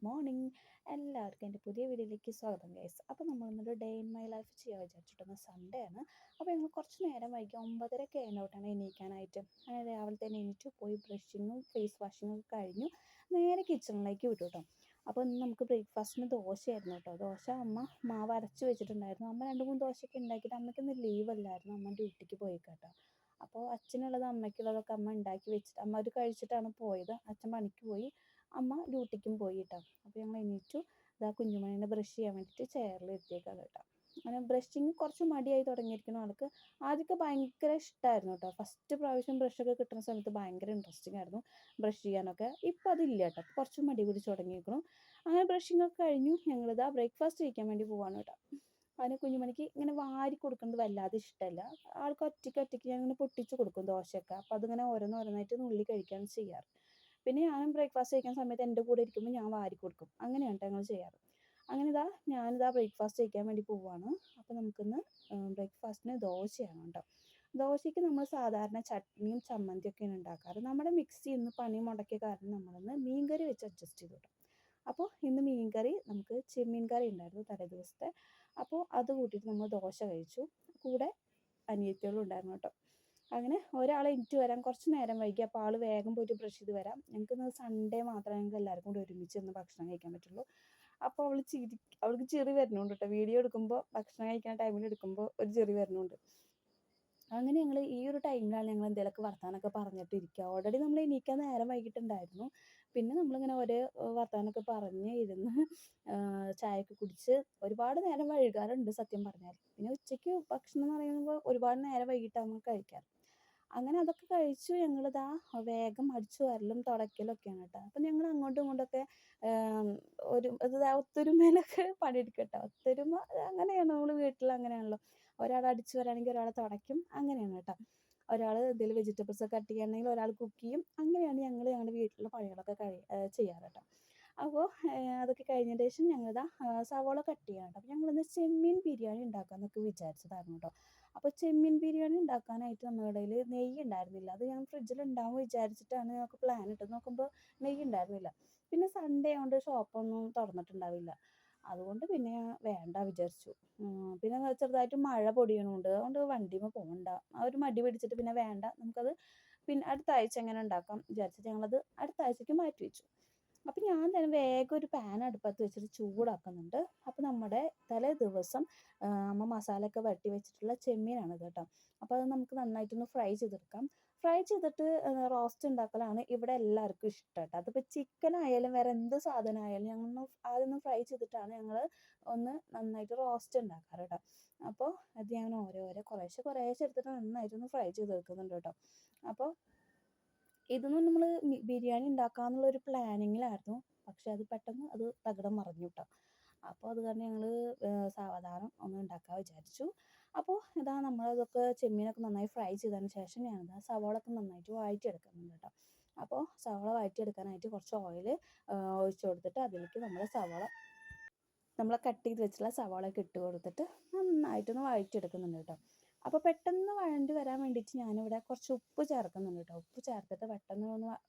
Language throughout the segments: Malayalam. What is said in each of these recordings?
മോർണിംഗ്. എല്ലാവർക്കും എൻ്റെ പുതിയ വീഡിയോയിലേക്ക് സ്വാഗതം ഗൈസ്. അപ്പോൾ നമ്മളിന്നൊരു ഡേ ഇൻ മൈ ലൈഫ് ചെയ്യാൻ വിചാരിച്ചിട്ടൊന്ന് സൺഡേ ആണ്. അപ്പോൾ ഞങ്ങൾ കുറച്ച് നേരം വൈകി 9:30 കഴിഞ്ഞോട്ടാണ് എണീക്കാനായിട്ട്. അങ്ങനെ രാവിലെ തന്നെ എണീറ്റ് പോയി ബ്രഷിങ്ങും ഫേസ് വാഷിങ്ങും ഒക്കെ കഴിഞ്ഞു നേരെ കിച്ചണിലേക്ക് വിട്ടു കേട്ടോ. അപ്പോൾ ഇന്ന് നമുക്ക് ബ്രേക്ക്ഫാസ്റ്റിന് ദോശയായിരുന്നു കേട്ടോ. ദോശ അമ്മ മാവ് അരച്ച് വെച്ചിട്ടുണ്ടായിരുന്നു. അമ്മ 2-3 ദോശയൊക്കെ ഉണ്ടാക്കിയിട്ട് അമ്മയ്ക്കൊന്ന് ലീവ് അല്ലായിരുന്നു, അമ്മ ഡ്യൂട്ടിക്ക് പോയി കേട്ടോ. അപ്പോൾ അച്ഛനുള്ളത് അമ്മയ്ക്കുള്ളതൊക്കെ അമ്മ ഉണ്ടാക്കി വെച്ചിട്ട് അമ്മ അത് കഴിച്ചിട്ടാണ് പോയത്. അച്ഛൻ പണിക്ക് പോയി, അമ്മ ഡ്യൂട്ടിക്കും പോയി കേട്ടോ. അപ്പോൾ ഞങ്ങൾ എണീറ്റു ഇതാ കുഞ്ഞുമണീനെ ബ്രഷ് ചെയ്യാൻ വേണ്ടിയിട്ട് ചെയറിൽ എത്തിയേക്കാം കേട്ടോ. അങ്ങനെ ബ്രഷിങ് കുറച്ച് മടിയായി തുടങ്ങിയിരിക്കുന്ന ആൾക്ക്. ആദ്യമൊക്കെ ഭയങ്കര ഇഷ്ടമായിരുന്നു കേട്ടോ. ഫസ്റ്റ് പ്രാവശ്യം ബ്രഷൊക്കെ കിട്ടുന്ന സമയത്ത് ഭയങ്കര ഇൻട്രസ്റ്റിംഗ് ആയിരുന്നു ബ്രഷ് ചെയ്യാനൊക്കെ. ഇപ്പം അതില്ല കേട്ടോ, കുറച്ച് മടി പിടിച്ച് തുടങ്ങിയിരിക്കണം. അങ്ങനെ ബ്രഷിംഗ് ഒക്കെ കഴിഞ്ഞു ഞങ്ങളിതാ ബ്രേക്ക്ഫാസ്റ്റ് കഴിക്കാൻ വേണ്ടി പോവാണ് കേട്ടോ. അതിന് കുഞ്ഞുമണിക്ക് ഇങ്ങനെ വാരി കൊടുക്കുന്നത് വല്ലാതെ ഇഷ്ടമല്ല. ആൾക്ക് ഒറ്റയ്ക്ക് ഞാൻ ഇങ്ങനെ പൊട്ടിച്ച് കൊടുക്കും ദോശയൊക്കെ. അപ്പോൾ അതിങ്ങനെ ഓരോന്നോരോന്നായിട്ട് നുള്ളി കഴിക്കുകയാണ് ചെയ്യാറ്. പിന്നെ ഞാനും ബ്രേക്ക്ഫാസ്റ്റ് കഴിക്കുന്ന സമയത്ത് എൻ്റെ കൂടെ ഇരിക്കുമ്പോൾ ഞാൻ വാരി കൊടുക്കും. അങ്ങനെയാണ് കേട്ടോ ഞങ്ങൾ ചെയ്യാറ്. അങ്ങനെ ഞാനിതാ ബ്രേക്ക്ഫാസ്റ്റ് കഴിക്കാൻ വേണ്ടി പോവുകയാണ്. അപ്പോൾ നമുക്കിന്ന് ബ്രേക്ക്ഫാസ്റ്റിന് ദോശയാണ് കേട്ടോ. ദോശയ്ക്ക് നമ്മൾ സാധാരണ ചട്നിയും ചമ്മന്തിയൊക്കെയാണ് ഉണ്ടാക്കാറ്. നമ്മുടെ മിക്സി ഇന്ന് പണി മുടക്കിയ കാരണം നമ്മളിന്ന് മീൻകറി വെച്ച് അഡ്ജസ്റ്റ് ചെയ്തു കേട്ടോ. അപ്പോൾ ഇന്ന് മീൻകറി നമുക്ക് ചെമ്മീൻ കറി ഉണ്ടായിരുന്നു തലേ ദിവസത്തെ. അപ്പോൾ അത് കൂട്ടിയിട്ട് നമ്മൾ ദോശ കഴിച്ചു. കൂടെ അനിയത്തികളും ഉണ്ടായിരുന്നു കേട്ടോ. അങ്ങനെ ഒരാളെ എനിക്ക് വരാൻ കുറച്ച് നേരം വൈകി. അപ്പോൾ ആൾ വേഗം പോയിട്ട് ബ്രഷ് ചെയ്ത് വരാം. ഞങ്ങൾക്കിന്ന് സൺഡേ മാത്രമേ ഞങ്ങൾക്ക് എല്ലാവർക്കും കൂടി ഒരുമിച്ച് നിന്ന് ഭക്ഷണം കഴിക്കാൻ പറ്റുള്ളൂ. അപ്പോൾ അവൾക്ക് ചിറി വരുന്നുണ്ട് കേട്ടോ. വീഡിയോ എടുക്കുമ്പോൾ, ഭക്ഷണം കഴിക്കുന്ന ടൈമിൽ എടുക്കുമ്പോൾ ഒരു ചിറി വരുന്നുണ്ട്. അങ്ങനെ ഞങ്ങൾ ഈ ഒരു ടൈമിലാണ് ഞങ്ങൾ എന്തെങ്കിലുമൊക്കെ വർത്താനമൊക്കെ പറഞ്ഞിട്ട് ഇരിക്കുക. ഓൾറെഡി നമ്മൾ എണീക്കാൻ നേരം വൈകിട്ടുണ്ടായിരുന്നു. പിന്നെ നമ്മളിങ്ങനെ ഒരേ വർത്താനമൊക്കെ പറഞ്ഞ് ഇരുന്ന് ചായയൊക്കെ കുടിച്ച് ഒരുപാട് നേരം വൈകാറുണ്ട് സത്യം പറഞ്ഞാൽ. പിന്നെ ഉച്ചയ്ക്ക് ഭക്ഷണം എന്ന് പറയുമ്പോൾ ഒരുപാട് നേരം വൈകിട്ടാണ് നമ്മൾ കഴിക്കാറ്. അങ്ങനെ അതൊക്കെ കഴിച്ചു ഞങ്ങളിതാ വേഗം അടിച്ചു വാരലും തുടയ്ക്കലും ഒക്കെയാണ് കേട്ടോ. അപ്പം ഞങ്ങൾ അങ്ങോട്ടും ഇങ്ങോട്ടൊക്കെ ഒത്തൊരുമയിലൊക്കെ പണിയെടുക്കും കേട്ടോ. ഒത്തൊരുമ അങ്ങനെയാണ് നമ്മൾ വീട്ടിൽ, അങ്ങനെയാണല്ലോ. ഒരാൾ അടിച്ചു വരാണെങ്കിൽ ഒരാൾ തുടയ്ക്കും, അങ്ങനെയാണ് കേട്ടോ. ഒരാൾ എന്തെങ്കിലും വെജിറ്റബിൾസ് കട്ട് ചെയ്യുകയാണെങ്കിൽ ഒരാൾ കുക്ക് ചെയ്യും. അങ്ങനെയാണ് ഞങ്ങൾ ഞങ്ങളുടെ വീട്ടിലുള്ള പണികളൊക്കെ ചെയ്യാറ് കേട്ടോ. അപ്പോൾ അതൊക്കെ കഴിഞ്ഞതിന് ശേഷം ഞങ്ങളിതാ സവോള കട്ട് ചെയ്യാം കേട്ടോ. അപ്പോൾ ഞങ്ങളിന്ന് ചെമ്മീൻ ബിരിയാണി ഉണ്ടാക്കാമെന്നൊക്കെ വിചാരിച്ചതായിരുന്നു കേട്ടോ. അപ്പോൾ ചെമ്മീൻ ബിരിയാണി ഉണ്ടാക്കാനായിട്ട് നമ്മുടെ കയ്യിൽ നെയ്യ് ഉണ്ടായിരുന്നില്ല. അത് ഞാൻ ഫ്രിഡ്ജിൽ ഉണ്ടാവും വിചാരിച്ചിട്ടാണ് ഞങ്ങൾക്ക് പ്ലാൻ ഇട്ടത്. നോക്കുമ്പോൾ നെയ്യ് ഉണ്ടായിരുന്നില്ല. പിന്നെ സൺഡേ ആയതുകൊണ്ട് ഷോപ്പൊന്നും തുറന്നിട്ടുണ്ടാവില്ല. അതുകൊണ്ട് പിന്നെ വേണ്ട വിചാരിച്ചു. പിന്നെ ചെറുതായിട്ട് മഴ പൊടിയണുണ്ട്, അതുകൊണ്ട് വണ്ടിയിൽ പോകണ്ട ആ ഒരു മടി പിടിച്ചിട്ട് പിന്നെ വേണ്ട, നമുക്കത് പിന്നെ അടുത്ത ആഴ്ച എങ്ങനെ ഉണ്ടാക്കാം വിചാരിച്ചിട്ട് ഞങ്ങളത് അടുത്ത ആഴ്ചയ്ക്ക് മാറ്റി വെച്ചു. അപ്പം ഞാൻ തന്നെ വേഗം ഒരു പാൻ അടുപ്പത്ത് വെച്ചിട്ട് ചൂടാക്കുന്നുണ്ട്. അപ്പോൾ നമ്മുടെ തലേ ദിവസം അമ്മ മസാലയൊക്കെ വരട്ടി വെച്ചിട്ടുള്ള ചെമ്മീനാണ് കേട്ടോ. അപ്പോൾ അത് നമുക്ക് നന്നായിട്ടൊന്ന് ഫ്രൈ ചെയ്തെടുക്കാം. ഫ്രൈ ചെയ്തിട്ട് റോസ്റ്റ് ഉണ്ടാക്കലാണ് ഇവിടെ എല്ലാവർക്കും ഇഷ്ടം കേട്ടോ. അതിപ്പോൾ ചിക്കൻ ആയാലും വേറെ എന്ത് സാധനം ആയാലും ഞങ്ങൾ ആദ്യം ഫ്രൈ ചെയ്തിട്ടാണ് ഞങ്ങൾ ഒന്ന് നന്നായിട്ട് റോസ്റ്റ് ഉണ്ടാക്കാറ് കേട്ടോ. അപ്പോൾ അത് ഞാൻ കുറേശ്ശെ എടുത്തിട്ട് നന്നായിട്ടൊന്ന് ഫ്രൈ ചെയ്തെടുക്കുന്നുണ്ട് കേട്ടോ. അപ്പോൾ ഇതൊന്നും നമ്മൾ ബിരിയാണി ഉണ്ടാക്കാമെന്നുള്ളൊരു പ്ലാനിങ്ങിലായിരുന്നു. പക്ഷെ അത് പെട്ടെന്ന് അത് തകിടം മറിഞ്ഞു കേട്ടോ. അപ്പോൾ അത് കാരണം ഞങ്ങൾ സാവധാനം ഒന്ന് ഉണ്ടാക്കാൻ വിചാരിച്ചു. അപ്പോൾ ഇതാ നമ്മളതൊക്കെ ചെമ്മീനൊക്കെ നന്നായി ഫ്രൈ ചെയ്തതിന് ശേഷം ഞാനിതാ സവാളൊക്കെ നന്നായിട്ട് വഴറ്റിയെടുക്കുന്നുണ്ട് കേട്ടോ. അപ്പോൾ സവാള വഴറ്റിയെടുക്കാനായിട്ട് കുറച്ച് ഓയിൽ ഒഴിച്ച് കൊടുത്തിട്ട് അതിലേക്ക് നമ്മൾ കട്ട് ചെയ്ത് വെച്ചിട്ടുള്ള സവാളയൊക്കെ ഇട്ട് കൊടുത്തിട്ട് നന്നായിട്ടൊന്ന് വഴറ്റിയെടുക്കുന്നുണ്ട് കേട്ടോ. അപ്പോൾ പെട്ടെന്ന് വഴണ്ടി വരാൻ വേണ്ടിയിട്ട് ഞാനിവിടെ കുറച്ച് ഉപ്പ് ചേർക്കുന്നുണ്ട് കേട്ടോ. ഉപ്പ് ചേർത്തിട്ട് പെട്ടെന്ന്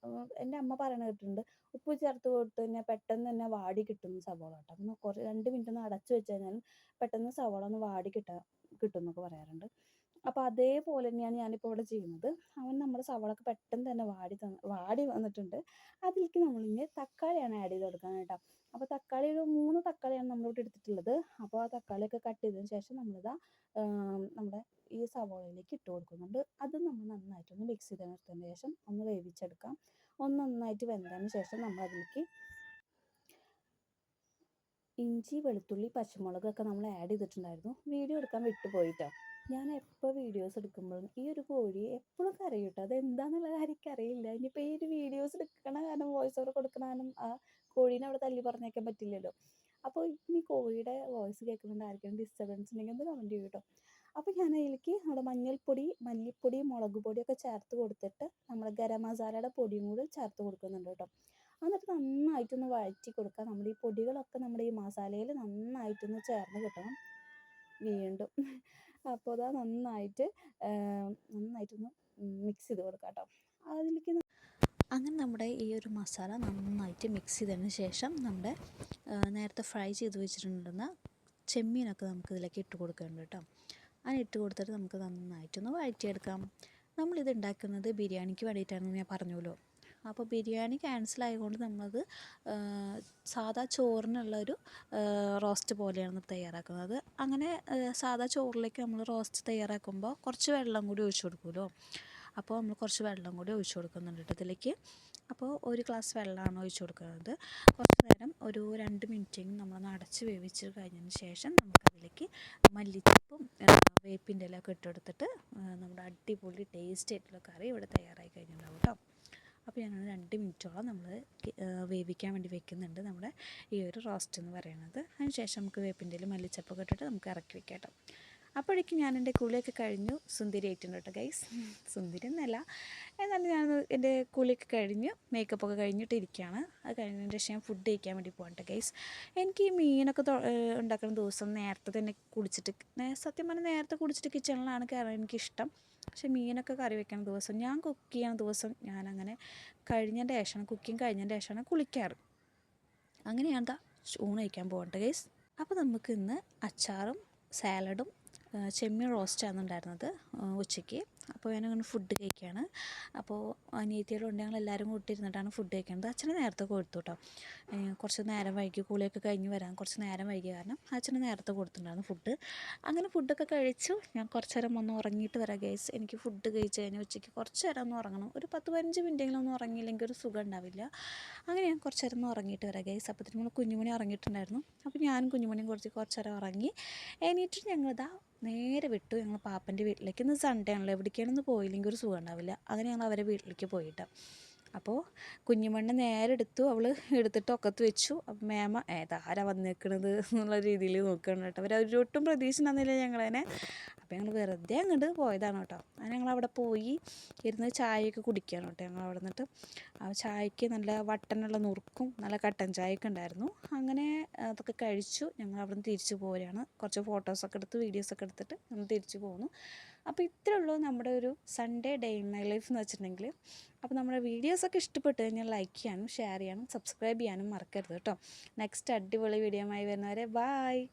എൻ്റെ അമ്മ പറയണ കേട്ടിട്ടുണ്ട്, ഉപ്പ് ചേർത്ത് കൊടുത്ത് കഴിഞ്ഞാൽ പെട്ടെന്ന് തന്നെ വാടി കിട്ടും സവാള കേട്ടോ. അപ്പോൾ 2 മിനിറ്റ് ഒന്ന് അടച്ചു വെച്ച് കഴിഞ്ഞാൽ പെട്ടെന്ന് സവാള ഒന്ന് വാടി കിട്ടും എന്നൊക്കെ പറയാറുണ്ട്. അപ്പോൾ അതേപോലെ തന്നെയാണ് ഞാനിപ്പോൾ ഇവിടെ ചെയ്യുന്നത്. നമ്മുടെ സവാളൊക്കെ പെട്ടെന്ന് തന്നെ വാടി വന്നിട്ടുണ്ട്. അതിലേക്ക് നമ്മളിങ്ങനെ തക്കാളിയാണ് ആഡ് ചെയ്ത് കൊടുക്കുന്നത് കേട്ടോ. അപ്പോൾ തക്കാളി ഒരു 3 തക്കാളിയാണ് നമ്മളിവിടെ എടുത്തിട്ടുള്ളത്. അപ്പോൾ ആ തക്കാളിയൊക്കെ കട്ട് ചെയ്തതിന് ശേഷം നമ്മളിതാ നമ്മുടെ ഈ സവാളയിലേക്ക് ഇട്ട് കൊടുക്കുന്നുണ്ട്. അത് നമ്മൾ നന്നായിട്ടൊന്ന് മിക്സ് ചെയ്തെടുത്തതിന് ശേഷം ഒന്ന് വേവിച്ചെടുക്കാം. ഒന്ന് നന്നായിട്ട് വെന്തതിന് ശേഷം നമ്മൾ അതിലേക്ക് ഇഞ്ചി, വെളുത്തുള്ളി, പച്ചമുളകൊക്കെ നമ്മൾ ആഡ് ചെയ്തിട്ടുണ്ടായിരുന്നു. വീഡിയോ എടുക്കാൻ വിട്ടുപോയിട്ടോ. ഞാൻ എപ്പോൾ വീഡിയോസ് എടുക്കുമ്പോഴും ഈ ഒരു കോഴി എപ്പോഴും കരയും കേട്ടോ. അതെന്താണെന്നുള്ള കാര്യം എനിക്കറിയില്ല. ഇനിയിപ്പോൾ ഈ ഒരു വീഡിയോസ് എടുക്കണ കാരണം, വോയിസ് ഓവർ കൊടുക്കണ കാരണം ആ കോഴീനെ അവിടെ തല്ലി പറഞ്ഞേക്കാൻ പറ്റില്ലല്ലോ. അപ്പോൾ ഈ കോഴിയുടെ വോയിസ് കേൾക്കുന്നുണ്ട് ആർക്കെങ്കിലും ഡിസ്റ്റർബൻസ് ഉണ്ടെങ്കിൽ ഒന്ന് കമൻറ്റ് ചെയ്യൂ കേട്ടോ. അപ്പോൾ ഞാൻ അതിലേക്ക് നമ്മുടെ മഞ്ഞൾപ്പൊടി, മല്ലിപ്പൊടി, മുളക് പൊടിയൊക്കെ ചേർത്ത് കൊടുത്തിട്ട് നമ്മൾ ഗരം മസാലയുടെ പൊടിയും കൂടി ചേർത്ത് കൊടുക്കുന്നുണ്ട് കേട്ടോ. എന്നിട്ട് നന്നായിട്ടൊന്ന് വഴറ്റി കൊടുക്കുക. നമ്മുടെ ഈ പൊടികളൊക്കെ നമ്മുടെ ഈ മസാലയിൽ നന്നായിട്ടൊന്ന് ചേർന്ന് കിട്ടണം വീണ്ടും. അപ്പോൾ അതാ നന്നായിട്ടൊന്ന് മിക്സ് ചെയ്ത് കൊടുക്കാം കേട്ടോ. അതിലേക്ക് അങ്ങനെ നമ്മുടെ ഈ ഒരു മസാല നന്നായിട്ട് മിക്സ് ചെയ്തതിന് ശേഷം നമ്മുടെ നേരത്തെ ഫ്രൈ ചെയ്ത് വെച്ചിട്ടുണ്ടെന്ന ചെമ്മീനൊക്കെ നമുക്ക് ഇതിലേക്ക് ഇട്ട് കൊടുക്കുന്നുണ്ട് കേട്ടോ. അങ്ങനെ ഇട്ട് കൊടുത്തിട്ട് നമുക്ക് നന്നായിട്ടൊന്ന് വഴറ്റിയെടുക്കാം. നമ്മളിത് ഉണ്ടാക്കുന്നത് ബിരിയാണിക്ക് വേണ്ടിയിട്ടാണെന്ന് ഞാൻ പറഞ്ഞല്ലോ. അപ്പോൾ ബിരിയാണി ക്യാൻസൽ ആയതുകൊണ്ട് നമ്മളത് സാധാ ചോറിനുള്ളൊരു റോസ്റ്റ് പോലെയാണ് തയ്യാറാക്കുന്നത്. അങ്ങനെ സാധാ ചോറിലേക്ക് നമ്മൾ റോസ്റ്റ് തയ്യാറാക്കുമ്പോൾ കുറച്ച് വെള്ളം കൂടി ഒഴിച്ച് കൊടുക്കുമല്ലോ. അപ്പോൾ നമ്മൾ കുറച്ച് വെള്ളം കൂടി ഒഴിച്ച് കൊടുക്കുന്നുണ്ട് ഇതിലേക്ക്. അപ്പോൾ ഒരു ഗ്ലാസ് വെള്ളമാണ് ഒഴിച്ച് കൊടുക്കുന്നത്. കുറച്ച് നേരം ഒരു 2 മിനിറ്റെങ്കിലും നമ്മളൊന്ന് അടച്ച് വേവിച്ച് കഴിഞ്ഞതിന് ശേഷം നമുക്കതിലേക്ക് മല്ലിച്ചപ്പും വേപ്പിൻ്റെ ഇലയൊക്കെ ഇട്ടെടുത്തിട്ട് നമ്മുടെ അടിപൊളി ടേസ്റ്റ് ആയിട്ടുള്ള കറി ഇവിടെ തയ്യാറായി കഴിഞ്ഞിട്ടുണ്ടാവും കേട്ടോ. അപ്പോൾ ഞങ്ങൾ 2 മിനിറ്റോളം നമ്മൾ വേവിക്കാൻ വേണ്ടി വെക്കുന്നുണ്ട് നമ്മുടെ ഈ ഒരു റോസ്റ്റ് എന്ന് പറയുന്നത്. അതിന് ശേഷം നമുക്ക് വേപ്പിൻ്റെ ഇല മല്ലിച്ചപ്പൊക്കെ ഇട്ടിട്ട് നമുക്ക് ഇറക്കി വെക്കാം കേട്ടോ. അപ്പോഴേക്കും ഞാൻ എൻ്റെ കുളിയൊക്കെ കഴിഞ്ഞു സുന്ദരി ആയിട്ടുണ്ട് കേട്ടോ ഗൈസ്. സുന്ദരി എന്നല്ല, എന്നാലും ഞാൻ എൻ്റെ കുളിയൊക്കെ കഴിഞ്ഞ് മേക്കപ്പൊക്കെ കഴിഞ്ഞിട്ട് ഇരിക്കുകയാണ്. അത് കഴിഞ്ഞതിന് ശേഷം ഞാൻ ഫുഡ് കഴിക്കാൻ വേണ്ടി പോകാം കേട്ടോ ഗൈസ്. എനിക്ക് ഈ മീനൊക്കെ ഉണ്ടാക്കുന്ന ദിവസം നേരത്തെ തന്നെ കുളിച്ചിട്ട്, സത്യം പറഞ്ഞാൽ നേരത്തെ കുളിച്ചിട്ട് കിച്ചണിലാണ് കയറാൻ എനിക്കിഷ്ടം. പക്ഷേ മീനൊക്കെ കറി വെക്കുന്ന ദിവസം, ഞാൻ കുക്ക് ചെയ്യുന്ന ദിവസം ഞാനങ്ങനെ കഴിഞ്ഞതിൻ്റെ ശേഷമാണ്, കുക്കിംഗ് കഴിഞ്ഞതിൻ്റെ ശേഷമാണ് കുളിക്കാറ്. അങ്ങനെയാണ് ഊണ് കഴിക്കാൻ പോകട്ടെ ഗൈസ്. അപ്പോൾ നമുക്ക് ഇന്ന് അച്ചാറും സാലഡും ചെമ്മീൻ റോസ്റ്റാണ് ഉണ്ടായിരുന്നത് ഉച്ചയ്ക്ക്. അപ്പോൾ ഞാനങ്ങനെ ഫുഡ് കഴിക്കുകയാണ്. അപ്പോൾ അനിയത്തികളുണ്ട്, ഞങ്ങളെല്ലാവരും കൂട്ടിയിരുന്നിട്ടാണ് ഫുഡ് കഴിക്കുന്നത്. അച്ഛന് നേരത്തെ കൊടുത്തു കേട്ടോ. കുറച്ച് നേരം വൈകി, കുളിയൊക്കെ കഴിഞ്ഞ് വരാൻ കുറച്ച് നേരം വൈകി കാരണം അച്ഛന് നേരത്തെ കൊടുത്തിട്ടുണ്ടായിരുന്നു ഫുഡ്. അങ്ങനെ ഫുഡൊക്കെ കഴിച്ചു. ഞാൻ കുറച്ച് നേരം ഒന്ന് ഉറങ്ങിയിട്ട് വരാം ഗൈസ്. എനിക്ക് ഫുഡ് കഴിച്ച് കഴിഞ്ഞാൽ ഉച്ചയ്ക്ക് കുറച്ച് നേരം ഒന്ന് ഉറങ്ങണം. ഒരു 10-15 മിനിറ്റെങ്കിലും ഒന്നും ഉറങ്ങിയില്ലെങ്കിൽ ഒരു സുഖം ഉണ്ടാവില്ല. അങ്ങനെ ഞാൻ കുറച്ച് നേരം ഒന്ന് ഉറങ്ങിയിട്ട് വരാം ഗൈസ്. അപ്പോഴത്തേനും നമ്മൾ കുഞ്ഞുമണി ഉറങ്ങിയിട്ടുണ്ടായിരുന്നു. അപ്പോൾ ഞാനും കുഞ്ഞുമണിയും കുറച്ച് നേരം ഉറങ്ങി. എണീറ്റ് ഞങ്ങളിതാ നേരെ വിട്ടു ഞങ്ങൾ പാപ്പൻ്റെ വീട്ടിലേക്ക്. ഇന്ന് സൺഡേ ആണല്ലോ, എവിടേക്കാണെന്ന് പോയില്ലെങ്കിൽ ഒരു സുഖം ഉണ്ടാവില്ല. അങ്ങനെ ഞങ്ങൾ അവരെ വീട്ടിലേക്ക് പോയിട്ടാണ്. അപ്പോൾ കുഞ്ഞുമണ്ണെ നേരെ എടുത്തു, അവൾ എടുത്തിട്ട് ഒക്കത്ത് വെച്ചു. അപ്പം മേമ ഏതാരാ വന്നേക്കണത് എന്നുള്ള രീതിയിൽ നോക്കുകയാണ് കേട്ടോ. അവരൊട്ടും പ്രതീക്ഷിച്ചിട്ടുണ്ടെന്നില്ല ഞങ്ങളതിനെ. അപ്പോൾ ഞങ്ങൾ വെറുതെ അങ്ങോട്ട് പോയതാണ് കേട്ടോ. അങ്ങനെ ഞങ്ങളവിടെ പോയി ഇരുന്ന് ചായയൊക്കെ കുടിക്കുകയാണ് കേട്ടോ. ഞങ്ങൾ അവിടെ നിന്നിട്ട് ആ ചായക്ക് നല്ല വട്ടനുള്ള നുറുക്കും നല്ല കട്ടൻ ചായയൊക്കെ ഉണ്ടായിരുന്നു. അങ്ങനെ അതൊക്കെ കഴിച്ചു. ഞങ്ങൾ അവിടെ നിന്ന് തിരിച്ചു പോരുകയാണ്. കുറച്ച് ഫോട്ടോസൊക്കെ എടുത്ത് വീഡിയോസൊക്കെ എടുത്തിട്ട് നമ്മൾ തിരിച്ചു പോകുന്നു. അപ്പോൾ ഇത്രയേ ഉള്ളൂ നമ്മുടെ ഒരു Sunday day in my life എന്ന് വെച്ചിട്ടുണ്ടെങ്കിൽ. അപ്പോൾ നമ്മുടെ വീഡിയോസൊക്കെ ഇഷ്ടപ്പെട്ട് കഴിഞ്ഞാൽ ലൈക്ക് ചെയ്യാനും ഷെയർ ചെയ്യാനും സബ്സ്ക്രൈബ് ചെയ്യാനും മറക്കരുത് കേട്ടോ. നെക്സ്റ്റ് അടിപൊളി വീഡിയോ ആയി വരുന്നവരെ ബായ്.